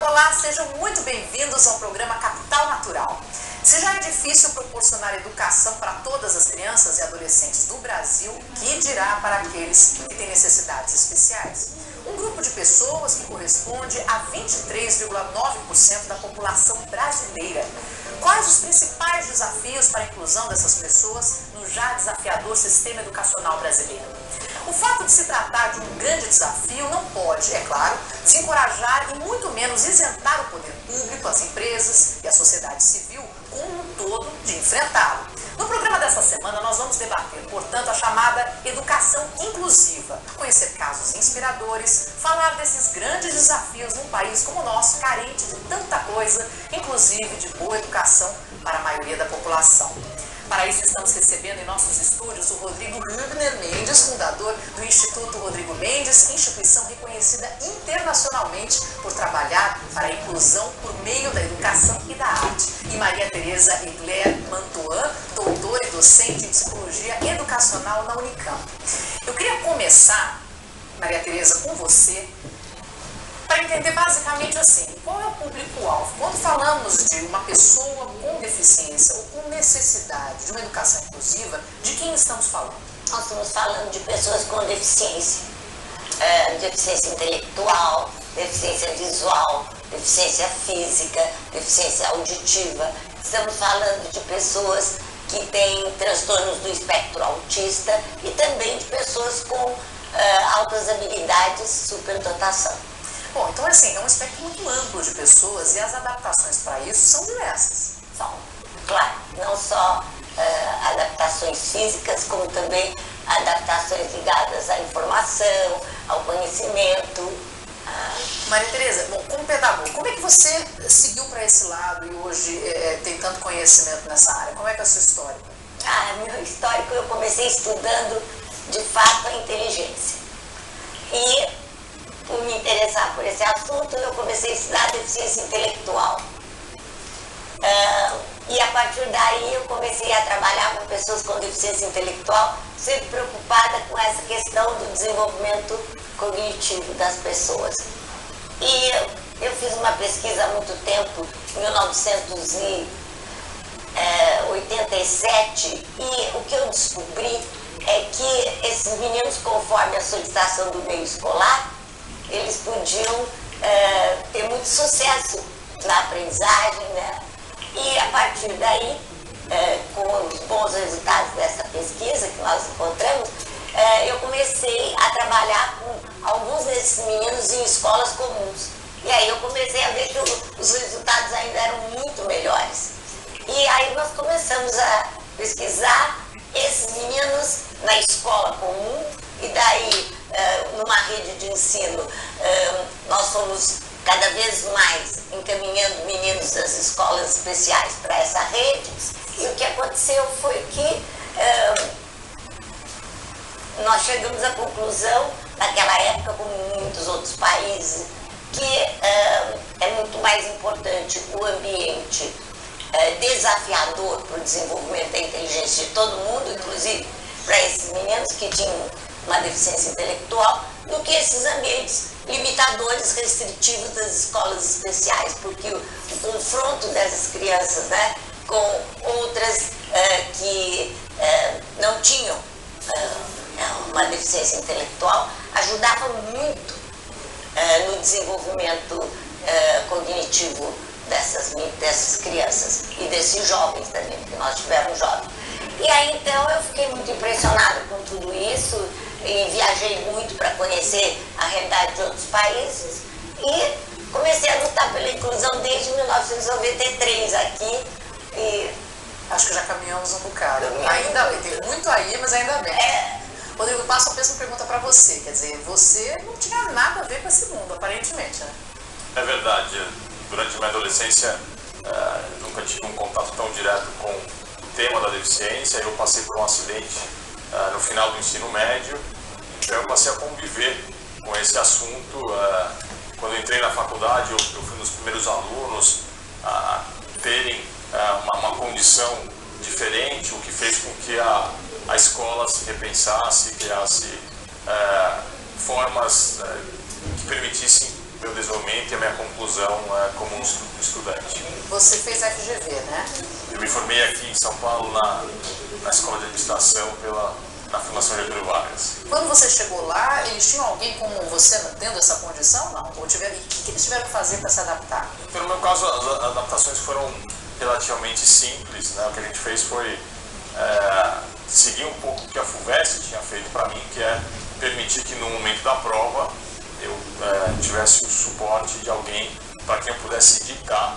Olá, sejam muito bem-vindos ao programa Capital Natural. Se já é difícil proporcionar educação para todas as crianças e adolescentes do Brasil, que dirá para aqueles que têm necessidades especiais? Um grupo de pessoas que corresponde a 23,9% da população brasileira. Quais os principais desafios para a inclusão dessas pessoas no já desafiador sistema educacional brasileiro? O fato de se tratar de um grande desafio não pode, é claro, desencorajar e muito menos isentar o poder público, as empresas e a sociedade civil como um todo de enfrentá-lo. No programa dessa semana nós vamos debater, portanto, a chamada educação inclusiva, conhecer casos inspiradores, falar desses grandes desafios num país como o nosso, carente de tanta coisa, inclusive de boa educação para a maioria da população. Para isso, estamos recebendo em nossos estúdios o Rodrigo Hübner Mendes, fundador do Instituto Rodrigo Mendes, instituição reconhecida internacionalmente por trabalhar para a inclusão por meio da educação e da arte. E Maria Tereza Egler Mantuan, doutora e docente em psicologia educacional na Unicamp. Eu queria começar, Maria Tereza, com você, para entender basicamente assim, qual é o público-alvo? Quando falamos de uma pessoa com deficiência ou com necessidade de uma educação inclusiva, de quem estamos falando? Nós estamos falando de pessoas com deficiência, deficiência intelectual, deficiência visual, deficiência física, deficiência auditiva. Estamos falando de pessoas que têm transtornos do espectro autista e também de pessoas com altas habilidades, superdotação. Bom, então assim, é um espectro muito amplo de pessoas e as adaptações para isso são diversas. São, claro, não só adaptações físicas, como também adaptações ligadas à informação, ao conhecimento. Maria Tereza, bom, como pedagoga, como é que você seguiu para esse lado e hoje tem tanto conhecimento nessa área? Como é que é a sua história? Meu histórico, eu comecei estudando de fato a inteligência. E por me interessar por esse assunto, eu comecei a estudar deficiência intelectual. E a partir daí eu comecei a trabalhar com pessoas com deficiência intelectual, sempre preocupada com essa questão do desenvolvimento cognitivo das pessoas. E eu fiz uma pesquisa há muito tempo, em 1987, e o que eu descobri é que esses meninos, conforme a solicitação do meio escolar, eles podiam ter muito sucesso na aprendizagem, né? E a partir daí, com os bons resultados dessa pesquisa que nós encontramos, eu comecei a trabalhar com alguns desses meninos em escolas comuns. E aí eu comecei a ver que os resultados ainda eram muito melhores. E aí nós começamos a pesquisar esses meninos na escola comum, e daí numa rede de ensino nós fomos cada vez mais encaminhando meninos das escolas especiais para essa rede, e o que aconteceu foi que nós chegamos à conclusão, naquela época, como em muitos outros países, que é muito mais importante o ambiente desafiador para o desenvolvimento da inteligência de todo mundo, inclusive para esses meninos que tinham uma deficiência intelectual, do que esses ambientes limitadores, restritivos das escolas especiais, porque o confronto dessas crianças, né, com outras que não tinham uma deficiência intelectual ajudava muito no desenvolvimento cognitivo dessas crianças e desses jovens também, porque nós tivemos jovens. E aí então eu fiquei muito impressionada com tudo isso e viajei muito para conhecer a realidade de outros países e comecei a lutar pela inclusão desde 1993 aqui. E acho que já caminhamos um bocado. Ainda bem, tem muito aí, mas ainda bem. Rodrigo, eu passo a mesma pergunta para você, quer dizer, você não tinha nada a ver com esse mundo, aparentemente, né? É verdade, durante a minha adolescência nunca tive um contato tão direto com o tema da deficiência. Eu passei por um acidente no final do ensino médio, então eu passei a conviver com esse assunto. Quando eu entrei na faculdade, eu fui um dos primeiros alunos a terem uma condição diferente, o que fez com que a escola se repensasse, criasse formas que permitissem meu desenvolvimento e a minha conclusão como um estudante. Você fez a FGV, né? Eu me formei aqui em São Paulo na Escola de Administração na Fundação Getúlio Vargas. Quando você chegou lá, eles tinham alguém como você tendo essa condição? Não? Ou tiveram, e o que eles tiveram que fazer para se adaptar? Então, no meu caso, as adaptações foram relativamente simples, né? O que a gente fez foi seguir um pouco o que a FUVEST tinha feito para mim, que é permitir que no momento da prova eu tivesse o suporte de alguém para quem eu pudesse ditar,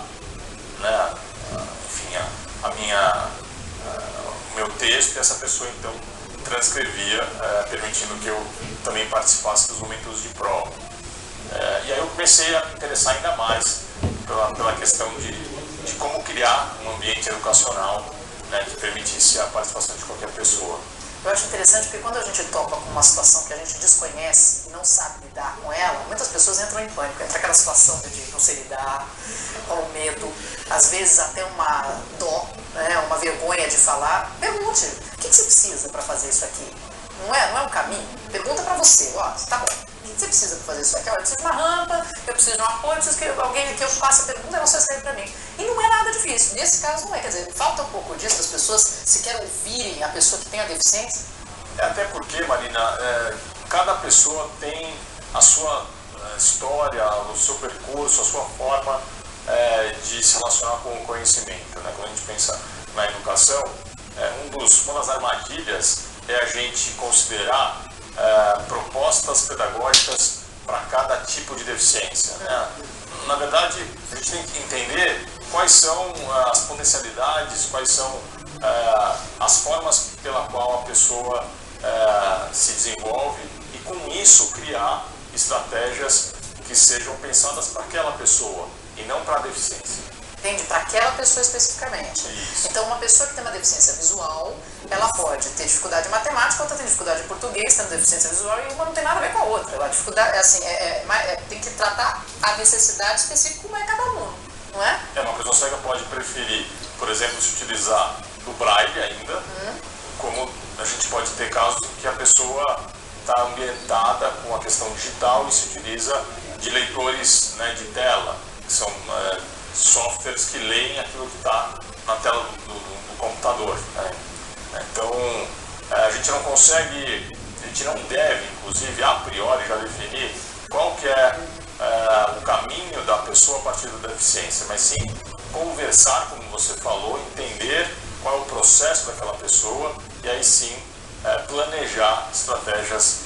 né, enfim, o meu texto, e essa pessoa então transcrevia, permitindo que eu também participasse dos momentos de prova. E aí eu comecei a me interessar ainda mais pela questão de como criar um ambiente educacional, né, que permitisse a participação de qualquer pessoa. Eu acho interessante porque quando a gente topa com uma situação que a gente desconhece e não sabe lidar com ela, muitas pessoas entram em pânico, entra aquela situação de não sei lidar, com o medo, às vezes até uma dó, né, uma vergonha de falar. Pergunte, o que você precisa para fazer isso aqui? Não é um caminho? Pergunta para você, ó, tá bom, o que você precisa para fazer isso aqui? Olha, eu preciso de uma rampa, eu preciso de um apoio, eu preciso que alguém aqui eu faça a pergunta e você escreve para mim. E não é nada difícil, nesse caso não é, quer dizer, falta um pouco disso, das pessoas sequer ouvirem a pessoa que tem a deficiência. Até porque, Marina, cada pessoa tem a sua história, o seu percurso, a sua forma de se relacionar com o conhecimento, né? Quando a gente pensa na educação, uma das armadilhas é a gente considerar propostas pedagógicas para cada tipo de deficiência, né? Na verdade, a gente tem que entender quais são as potencialidades, quais são as formas pela qual a pessoa se desenvolve, e com isso criar estratégias que sejam pensadas para aquela pessoa e não para a deficiência. Entende? Para aquela pessoa especificamente. Isso. Então, uma pessoa que tem uma deficiência visual, ela pode ter dificuldade em matemática, outra tem dificuldade em português, tendo deficiência visual, e uma não tem nada a ver com a outra. A dificuldade, assim, tem que tratar a necessidade específica como é cada aluno, não é? Uma pessoa cega pode preferir, por exemplo, se utilizar do braille ainda, como a gente pode ter casos em que a pessoa está ambientada com a questão digital e se utiliza de leitores, né, de tela, que são softwares que leem aquilo que está na tela do computador, né? Então, a gente não consegue, a gente não deve, inclusive, a priori, já definir qual que é o caminho da pessoa a partir da deficiência, mas sim conversar, como você falou, entender qual é o processo daquela pessoa e aí sim planejar estratégias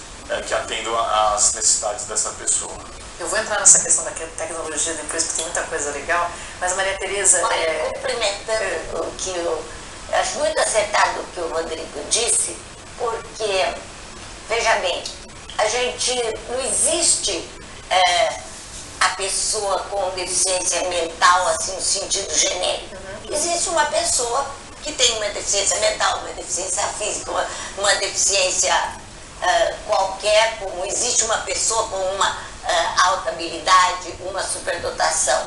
que atendam às necessidades dessa pessoa. Eu vou entrar nessa questão da tecnologia depois, porque tem muita coisa legal, mas a Maria Tereza... Complementando o que eu acho muito acertado o que o Rodrigo disse, porque, veja bem, a gente não existe a pessoa com deficiência mental, assim, no sentido genérico. Existe uma pessoa que tem uma deficiência mental, uma deficiência física, uma deficiência qualquer, como existe uma pessoa com uma alta habilidade, uma superdotação.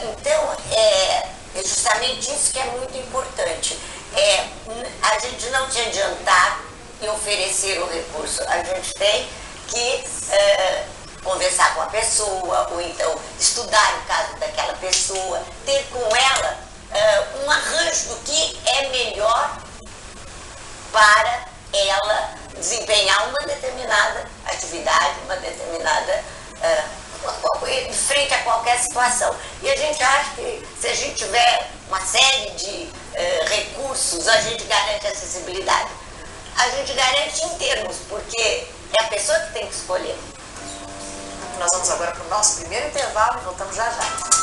Então, é justamente isso que é muito importante. A gente não se adiantar e oferecer o recurso. A gente tem que conversar com a pessoa, ou então estudar o caso daquela pessoa, ter com ela um arranjo do que é melhor para ela desempenhar uma determinada atividade, uma determinada frente a qualquer situação. E a gente acha que se a gente tiver uma série de recursos, a gente garante acessibilidade. A gente garante em termos, porque é a pessoa que tem que escolher. Nós vamos agora para o nosso primeiro intervalo e voltamos já já.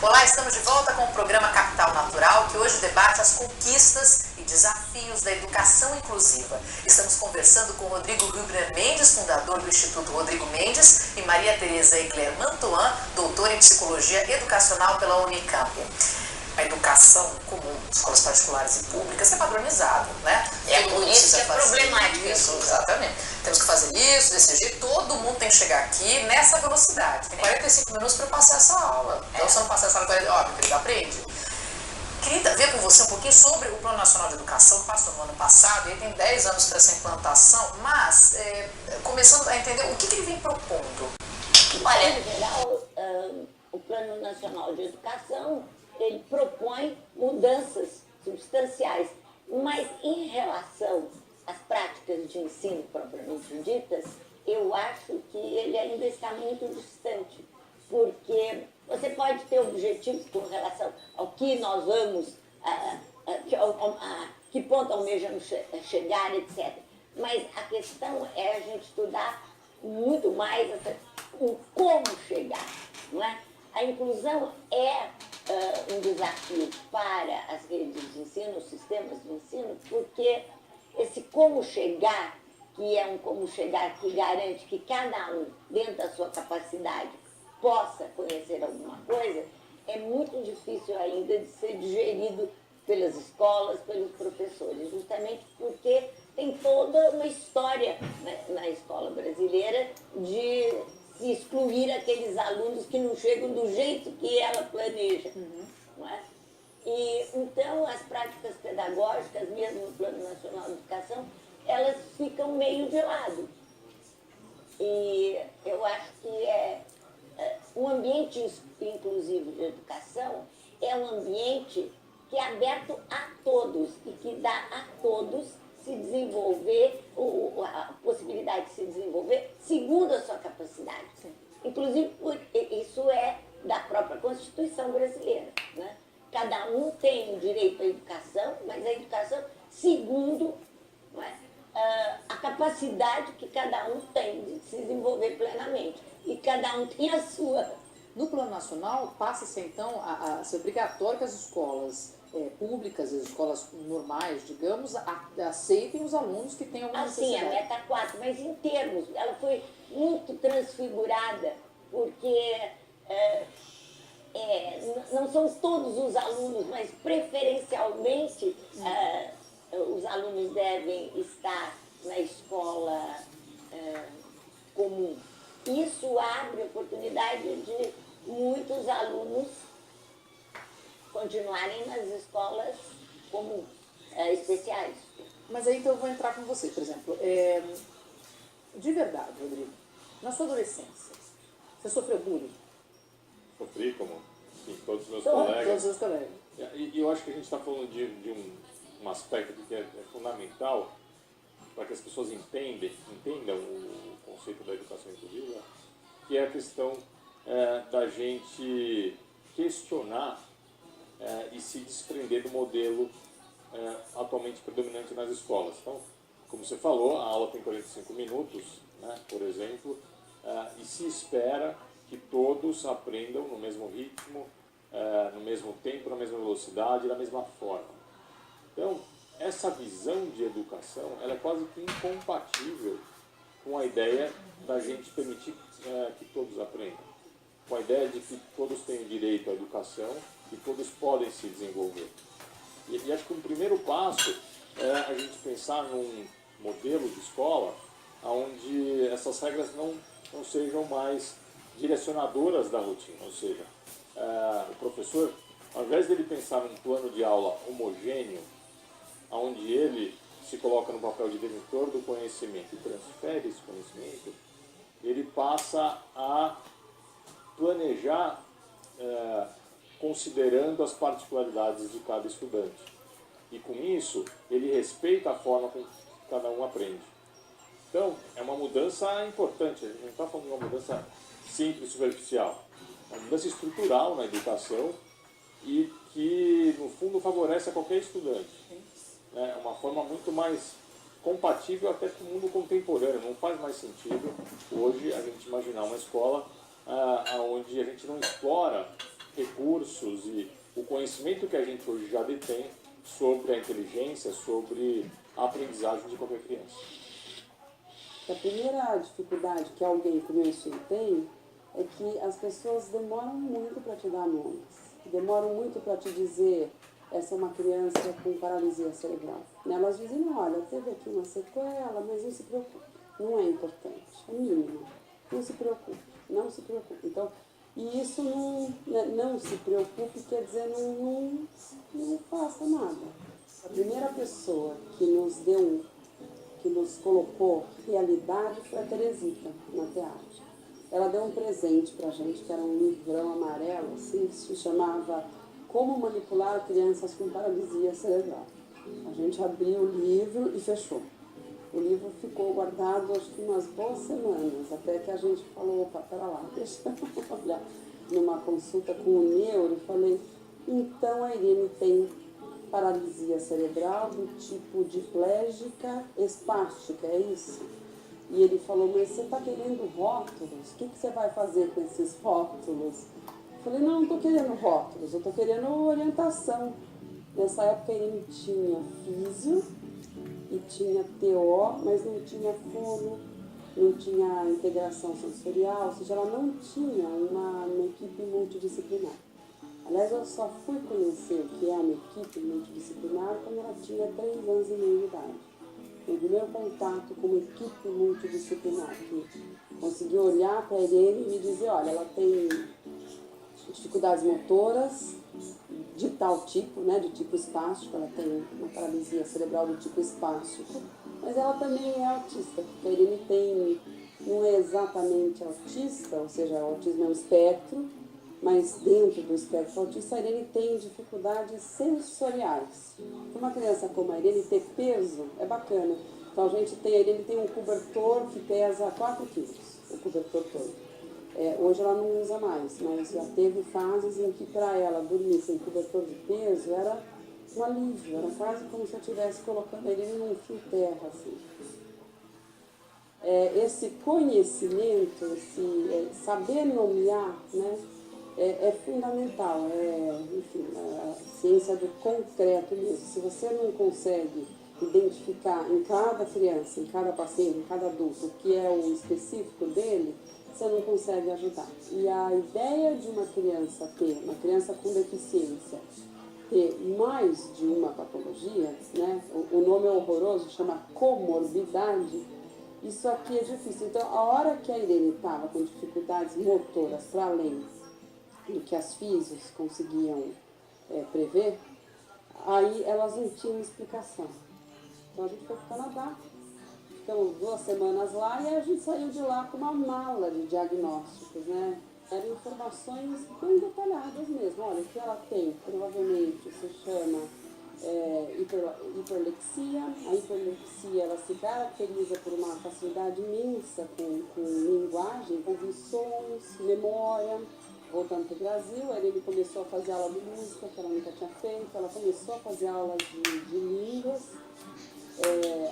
Olá, estamos de volta com o programa Capital Natural, que hoje debate as conquistas e desafios da educação inclusiva. Estamos conversando com Rodrigo Hübner Mendes, fundador do Instituto Rodrigo Mendes, e Maria Tereza Egler Mantuan, doutora em Psicologia Educacional pela Unicamp. A educação comum, escolas particulares e públicas, é padronizado, né? Por isso que é problemático isso. Exatamente. Temos que fazer isso, desse jeito, todo mundo tem que chegar aqui nessa velocidade. Tem 45 minutos para eu passar essa aula. Então, se eu não passar essa aula, óbvio que ele aprende. queria ver com você um pouquinho sobre o Plano Nacional de Educação, que passou no ano passado, ele tem 10 anos para essa implantação, mas começando a entender o que ele vem propondo. Olha, em geral, o Plano Nacional de Educação, ele propõe mudanças substanciais, mas em relação às práticas de ensino propriamente ditas, eu acho que ele ainda está muito distante, porque você pode ter objetivos com relação ao que nós vamos, que ponto almejamos chegar, etc. Mas a questão é a gente estudar muito mais o como chegar, não é? A inclusão é um desafio para as redes de ensino, os sistemas de ensino, porque esse como chegar, que é um como chegar que garante que cada um, dentro da sua capacidade, possa conhecer alguma coisa, é muito difícil ainda de ser digerido pelas escolas, pelos professores, justamente porque tem toda uma história na escola brasileira de se excluir aqueles alunos que não chegam do jeito que ela planeja. Não é? E, então, as práticas pedagógicas, mesmo no Plano Nacional de Educação, elas ficam meio de lado. E eu acho que um ambiente inclusivo de educação é um ambiente que é aberto a todos e que dá a todos se desenvolver, a possibilidade de se desenvolver segundo a sua capacidade. Inclusive, isso é da própria Constituição brasileira, né? Cada um tem o direito à educação, mas a educação segundo, não é, a capacidade que cada um tem de se desenvolver plenamente. E cada um tem a sua. No Plano Nacional, passa-se então a ser obrigatório que as escolas públicas, as escolas normais, digamos, aceitem os alunos que têm alguma necessidade. Sim, a meta 4, mas em termos, ela foi muito transfigurada, porque não são todos os alunos, mas preferencialmente os alunos devem estar na escola comum. Isso abre oportunidade de muitos alunos continuarem nas escolas comuns, especiais. Mas aí então eu vou entrar com você, por exemplo. De verdade, Rodrigo, na sua adolescência, você sofreu bullying? Sofri, como todos os meus Todos colegas. os colegas. E eu acho que a gente está falando de um aspecto que é fundamental para que as pessoas entendam o conceito da educação inclusiva, que é a questão da gente questionar e se desprender do modelo atualmente predominante nas escolas. Então, como você falou, a aula tem 45 minutos, né, por exemplo, e se espera que todos aprendam no mesmo ritmo, no mesmo tempo, na mesma velocidade, da mesma forma. Então, essa visão de educação ela é quase que incompatível com a ideia da gente permitir que todos aprendam, com a ideia de que todos têm direito à educação e todos podem se desenvolver. E acho que um primeiro passo é a gente pensar num modelo de escola onde essas regras não sejam mais direcionadoras da rotina, ou seja, o professor, ao invés de ele pensar num plano de aula homogêneo, onde ele se coloca no papel de detentor do conhecimento e transfere esse conhecimento, ele passa a planejar considerando as particularidades de cada estudante. E com isso, ele respeita a forma com que cada um aprende. Então, é uma mudança importante, a gente não está falando de uma mudança simples, superficial. É uma mudança estrutural na educação e que, no fundo, favorece a qualquer estudante. É uma forma muito mais compatível até com o mundo contemporâneo. Não faz mais sentido hoje a gente imaginar uma escola onde a gente não explora recursos e o conhecimento que a gente hoje já detém sobre a inteligência, sobre a aprendizagem de qualquer criança. A primeira dificuldade que alguém como eu tem é que as pessoas demoram muito para te dar nomes, demoram muito para te dizer essa é uma criança com paralisia cerebral. Elas dizem, olha, teve aqui uma sequela, mas não se preocupe, não é importante, é mínimo, não se preocupe, não se preocupe. Então, E isso não se preocupe, quer dizer, não faça nada. A primeira pessoa que nos colocou realidade foi a Teresita, na teatro. Ela deu um presente pra gente, que era um livrão amarelo, assim, que se chamava Como Manipular Crianças com Paralisia Cerebral. A gente abriu o livro e fechou. O livro ficou guardado, acho que umas boas semanas, até que a gente falou, opa, pera lá, deixa eu olhar. Numa consulta com o neuro, falei, então a Irene tem paralisia cerebral do tipo diplégica espástica, é isso? E ele falou, mas você está querendo rótulos? O que você vai fazer com esses rótulos? Eu falei, não estou querendo rótulos, eu estou querendo orientação. Nessa época a Irene tinha físio e tinha TO, mas não tinha fono, não tinha integração sensorial, ou seja, ela não tinha uma equipe multidisciplinar. Aliás, eu só fui conhecer o que é uma equipe multidisciplinar quando ela tinha 3 anos e meio de idade. O primeiro contato com uma equipe multidisciplinar, que conseguiu olhar para a Irene e me dizer, olha, ela tem dificuldades motoras de tal tipo, né, de tipo espástico, ela tem uma paralisia cerebral do tipo espástico, mas ela também é autista, porque a Irene não é exatamente autista, ou seja, o autismo é um espectro, mas dentro do espectro autista, a Irene tem dificuldades sensoriais. Para uma criança como a Irene ter peso é bacana. Então a Irene tem um cobertor que pesa 4 quilos, o cobertor todo. Hoje ela não usa mais, mas já teve fases em que para ela dormir sem cobertor de peso era um alívio, era quase como se eu estivesse colocando a Irene num fio terra, assim. Esse conhecimento, saber nomear, né, é fundamental, enfim, a ciência do concreto mesmo. Se você não consegue identificar em cada criança, em cada paciente, em cada adulto, o que é o específico dele, você não consegue ajudar. E a ideia de uma criança com deficiência, ter mais de uma patologia, né? O nome é horroroso, chama comorbidade, isso aqui é difícil. Então, a hora que a Irene estava com dificuldades motoras para além do que as físios conseguiam prever, aí elas não tinham explicação. Então a gente foi para o Canadá, ficamos 2 semanas lá e a gente saiu de lá com uma mala de diagnósticos, né? Eram informações bem detalhadas mesmo. Olha, o que ela tem provavelmente se chama hiperlexia. A hiperlexia ela se caracteriza por uma facilidade imensa com linguagem, convicções, memória. Voltando para o Brasil, a Irene começou a fazer aula de música, que ela nunca tinha feito, ela começou a fazer aulas de línguas,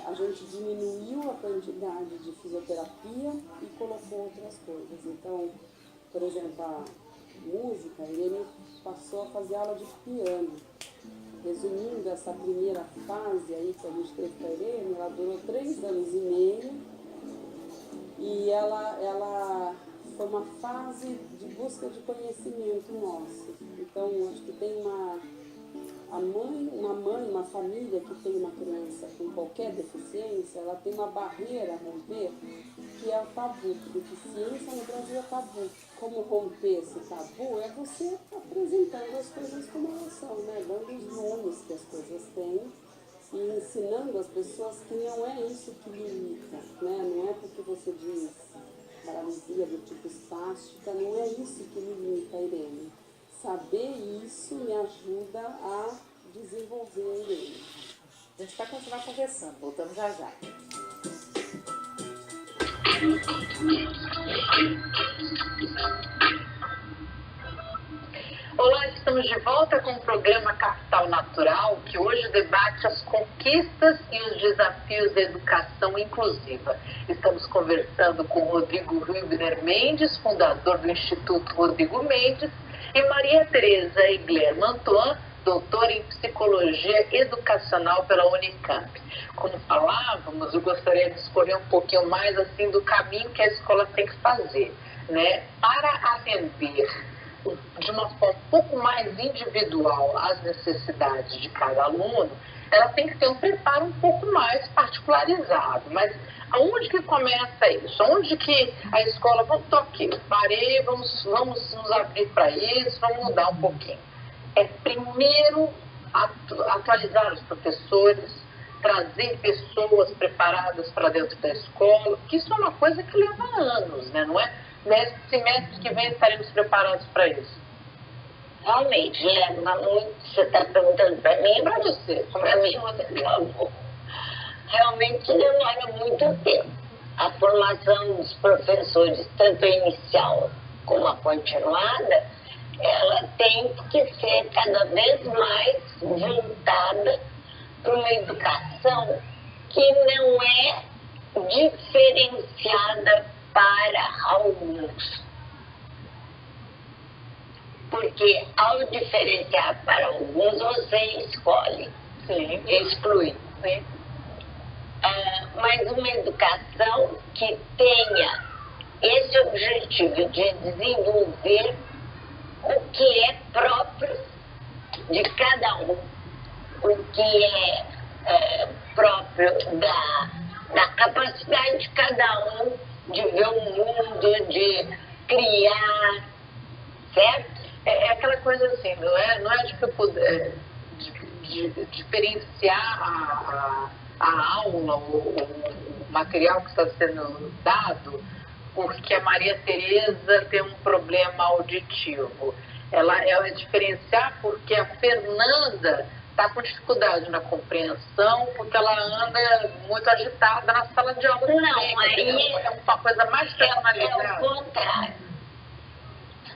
a gente diminuiu a quantidade de fisioterapia e colocou outras coisas. Então, por exemplo, a música, a Irene passou a fazer aula de piano. Resumindo, essa primeira fase aí que a gente teve com a Irene, ela durou 3 anos e meio e ela foi uma fase de busca de conhecimento nosso. Então, acho que tem uma família que tem uma criança com qualquer deficiência, ela tem uma barreira a romper, que é o tabu. Deficiência no Brasil é tabu. Como romper esse tabu é você apresentando as coisas como elas são, né? Dando os nomes que as coisas têm e ensinando as pessoas que não é isso que limita, né? Não é porque você diz paralisia do tipo espástica, não é isso que limita a Irene. Saber isso me ajuda a desenvolver a Irene. A gente vai continuar conversando, voltamos já já. Olá, estamos de volta com o programa Capital Natural, que hoje debate as conquistas e os desafios da educação inclusiva. Estamos conversando com Rodrigo Hübner Mendes, fundador do Instituto Rodrigo Mendes, e Maria Tereza Egler Mantoan, doutora em Psicologia Educacional pela Unicamp. Como falávamos, eu gostaria de discorrer um pouquinho mais assim do caminho que a escola tem que fazer, né? Para atender de uma forma um pouco mais individual as necessidades de cada aluno, ela tem que ter um preparo um pouco mais particularizado, mas Aonde que começa isso? Aonde que a escola, vamos aqui, parei, vamos nos abrir para isso, vamos mudar um pouquinho. É primeiro atualizar os professores, trazer pessoas preparadas para dentro da escola, que isso é uma coisa que leva anos, né? Não é nesse semestre que vem estaremos preparados para isso. Realmente, leva muito. Você está perguntando para mim e para você. Para mim, realmente demora muito tempo. A formação dos professores, tanto a inicial como a continuada, ela tem que ser cada vez mais voltada para uma educação que não é diferenciada para alguns. Porque ao diferenciar para alguns, você escolhe, exclui. Mas uma educação que tenha esse objetivo de desenvolver o que é próprio de cada um, o que é próprio da capacidade de cada um de ver o mundo, de criar, certo? É aquela coisa assim, não é de diferenciar a aula, o material que está sendo dado, porque a Maria Tereza tem um problema auditivo. Ela é diferenciar porque a Fernanda está com dificuldade na compreensão, porque ela anda muito agitada na sala de aula. Não, aí é uma coisa mais personalizada. É o contrário.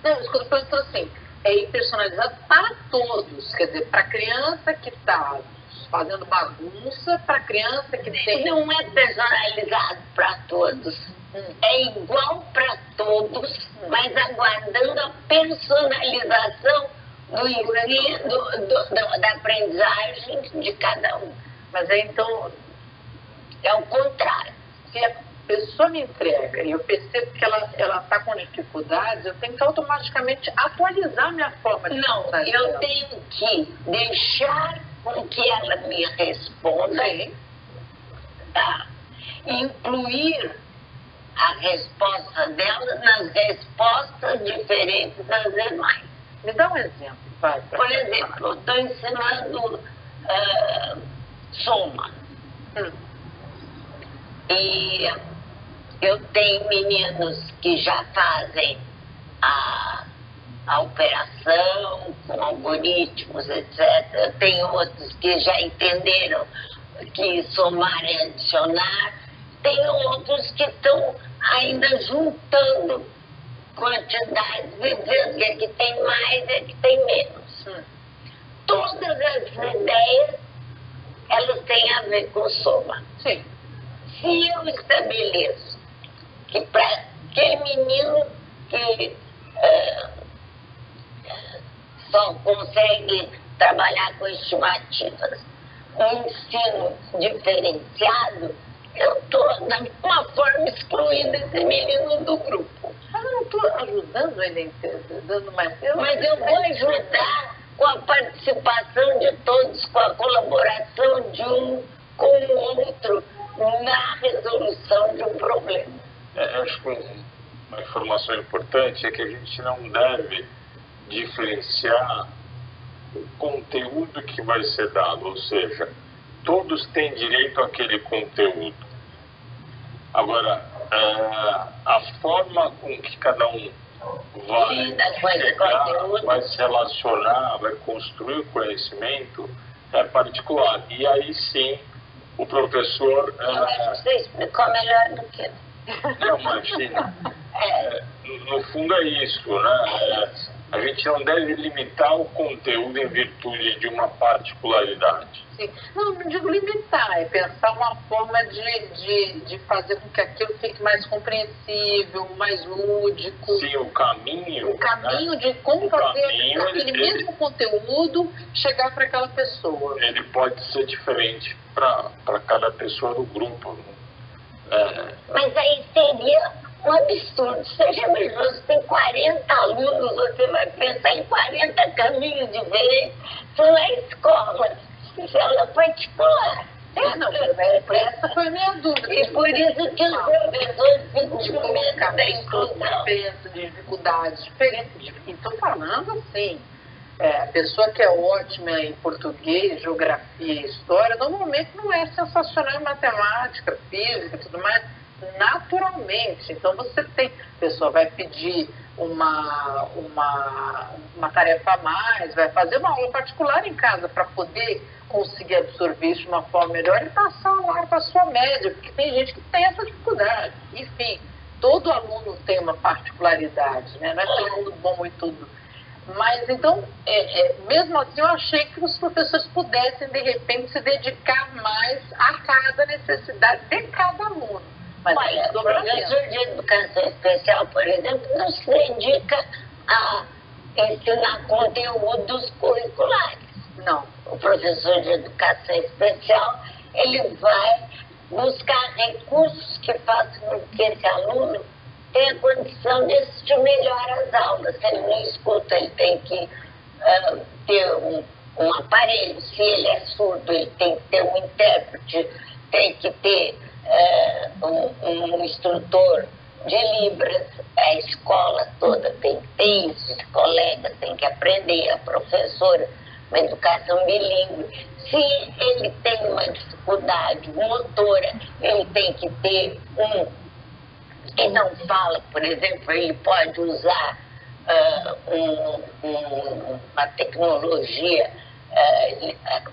Não, isso que eu estou pensando assim, é personalizado para todos, quer dizer, para a criança que está fazendo bagunça, para a criança que tem... Não é personalizado para todos, é igual para todos, mas aguardando a personalização do ensino, da aprendizagem de cada um. Mas aí então, é o contrário. Se a pessoa me entrega e eu percebo que ela está com dificuldades, eu tenho que automaticamente atualizar minha forma de Não, eu tenho que deixar com que ela me responda, tá? Incluir a resposta dela nas respostas diferentes das demais. Me dá um exemplo, pai. Por exemplo, eu estou ensinando soma. E eu tenho meninos que já fazem a operação com algoritmos, etc. Eu tenho outros que já entenderam que somar é adicionar. Tem outros que estão ainda juntando quantidades, dizendo que aqui tem mais e aqui tem menos. Todas as ideias, elas têm a ver com soma. Sim. Se eu estabeleço que para aquele menino que só consegue trabalhar com estimativas, um ensino diferenciado, eu estou, de alguma forma, excluindo esse menino do grupo. Mas eu não estou ajudando ele, dando mais... Mas eu vou ajudar com a participação de todos, com a colaboração de um com o outro na resolução de um problema. Acho que uma informação importante é que a gente não deve diferenciar o conteúdo que vai ser dado, ou seja, todos têm direito àquele conteúdo. Agora, a forma com que cada um vai chegar, vai se relacionar, vai construir o conhecimento é particular. E aí sim, o professor... Você explicou melhor do que eu. Não, imagina. No fundo é isso, né? A gente não deve limitar o conteúdo em virtude de uma particularidade. Sim. Não digo limitar, é pensar uma forma de fazer com que aquilo fique mais compreensível, mais lúdico. Sim, o caminho... O caminho, né? De como fazer aquele mesmo conteúdo chegar para aquela pessoa. Ele pode ser diferente para cada pessoa do grupo. Mas aí seria um absurdo. Você já imaginou, você tem 40 alunos, você vai pensar em 40 caminhos diferentes. Isso não é escola, isso é aula particular. Não, essa foi a minha dúvida. E por isso que os professores ficam com medo da inclusão. De dificuldades diferentes. Estou falando assim, a pessoa que é ótima em português, geografia e história, normalmente não é sensacional em matemática, física e tudo mais, naturalmente. Então você tem, a pessoa vai pedir uma tarefa a mais, vai fazer uma aula particular em casa para poder conseguir absorver isso de uma forma melhor e passar lá para a sua média, porque tem gente que tem essa dificuldade. Enfim, todo aluno tem uma particularidade, né? Não é todo mundo bom em tudo. Mas, então, mesmo assim, eu achei que os professores pudessem, de repente, se dedicar mais a cada necessidade de cada aluno. Mas olha, o professor de educação especial, por exemplo, não se dedica a ensinar conteúdos curriculares. Não. O professor de educação especial, ele vai buscar recursos que façam com que esse aluno tenha condição de assistir melhor às aulas. Se ele não escuta, ele tem que ter um aparelho. Se ele é surdo, ele tem que ter um intérprete, tem que ter um instrutor de Libras. A escola toda tem que ter isso, os colegas têm que aprender, a professora, uma educação bilíngue. Se ele tem uma dificuldade motora, ele tem que ter quem não fala, por exemplo, ele pode usar uma tecnologia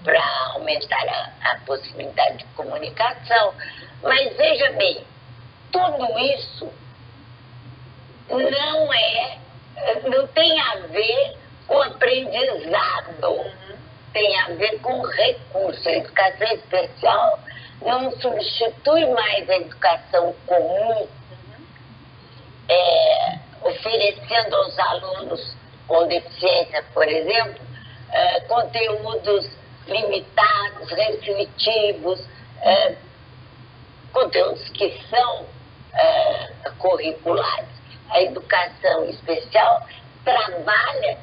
para aumentar a possibilidade de comunicação. Mas veja bem, tudo isso não tem a ver com aprendizado, tem a ver com recurso. A educação especial não substitui mais a educação comum, oferecendo aos alunos com deficiência, por exemplo, conteúdos limitados, restritivos, conteúdos que são curriculares. A educação especial trabalha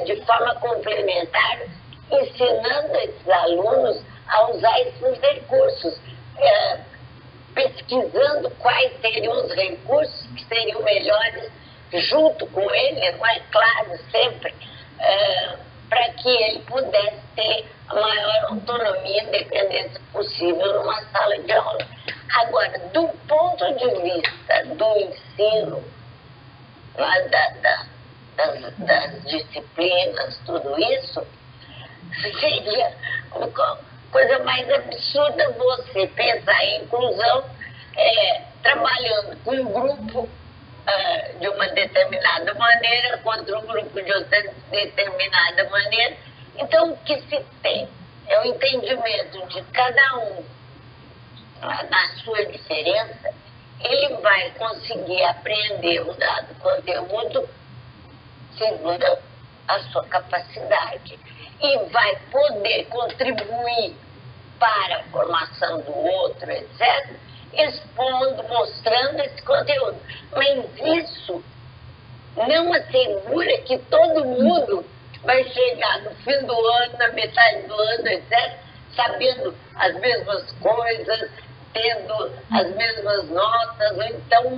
de forma complementar, ensinando esses alunos a usar esses recursos, pesquisando quais seriam os recursos que seriam melhores junto com ele, não é claro, sempre, para que ele pudesse ter a maior autonomia e independência possível numa sala de aula. Agora, do ponto de vista do ensino, das disciplinas, tudo isso, seria uma coisa mais absurda você pensar em inclusão trabalhando com um grupo de uma determinada maneira contra um grupo de outra determinada maneira. Então, o que se tem é o entendimento de cada um na sua diferença. Ele vai conseguir aprender um dado conteúdo segundo a sua capacidade e vai poder contribuir para a formação do outro, etc., expondo, mostrando esse conteúdo. Mas isso não assegura que todo mundo vai chegar no fim do ano, na metade do ano, etc., sabendo as mesmas coisas, tendo as mesmas notas, ou então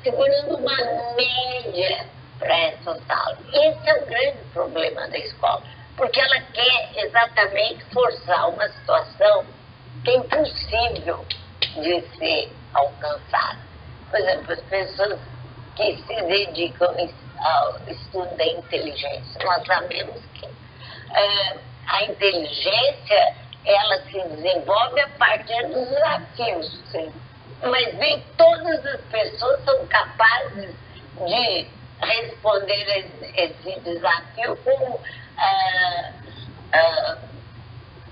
segurando uma média para essa sala. Esse é o grande problema da escola, porque ela quer exatamente forçar uma situação que é impossível de ser alcançada. Por exemplo, as pessoas que se dedicam ao estudo da inteligência, nós sabemos que a inteligência, ela se desenvolve a partir dos desafios, sim. Mas nem todas as pessoas são capazes de responder a esse desafio com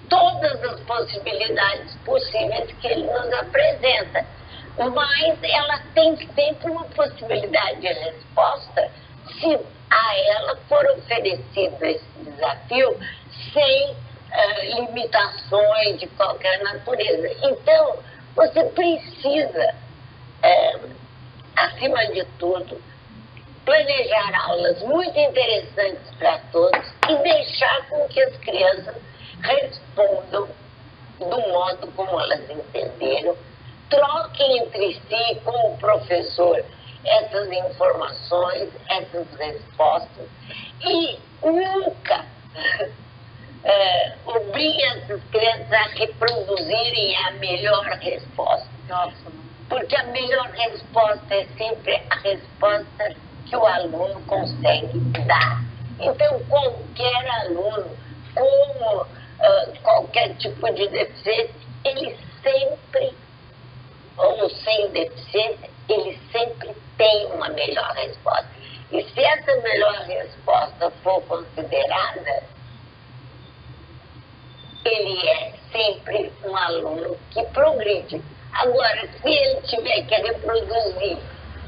todas as possibilidades possíveis que ele nos apresenta. Mas ela tem sempre uma possibilidade de resposta se a ela for oferecido esse desafio sem limitações de qualquer natureza. Então, você precisa, acima de tudo, planejar aulas muito interessantes para todos e deixar com que as crianças respondam do modo como elas entenderam, troquem entre si com o professor essas informações, essas respostas e nunca obriguem essas crianças a reproduzirem a melhor resposta. Porque a melhor resposta é sempre a resposta que o aluno consegue dar. Então, qualquer aluno, com qualquer tipo de deficiência, ele sempre, ou sem deficiência, ele sempre tem uma melhor resposta. E se essa melhor resposta for considerada, ele é sempre um aluno que progride. Agora, se ele tiver que reproduzir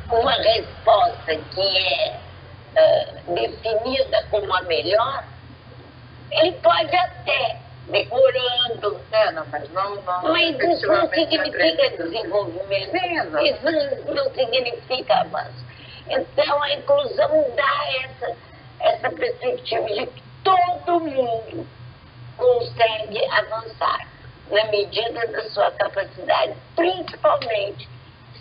uma resposta que é definida como a melhor, ele pode até, decorando, mas isso não significa desenvolvimento, isso não significa avanço. Então, a inclusão dá essa perspectiva de que todo mundo consegue avançar na medida da sua capacidade, principalmente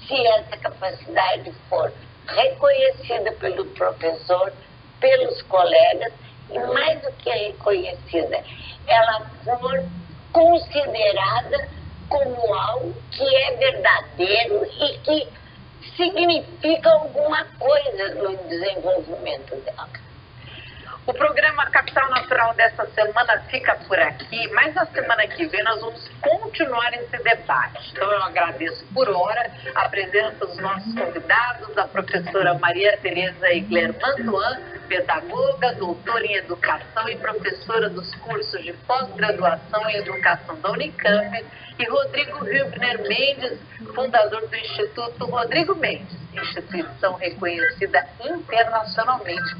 se essa capacidade for reconhecida pelo professor, pelos colegas, e mais do que reconhecida, ela for considerada como algo que é verdadeiro e que significa alguma coisa no desenvolvimento dela. O programa Capital Natural dessa semana fica por aqui, mas na semana que vem nós vamos continuar esse debate. Então eu agradeço por hora a presença dos nossos convidados, a professora Maria Tereza Egler Mantuan, pedagoga, doutora em educação e professora dos cursos de pós-graduação em educação da Unicamp, e Rodrigo Hübner Mendes, fundador do Instituto Rodrigo Mendes, instituição reconhecida internacionalmente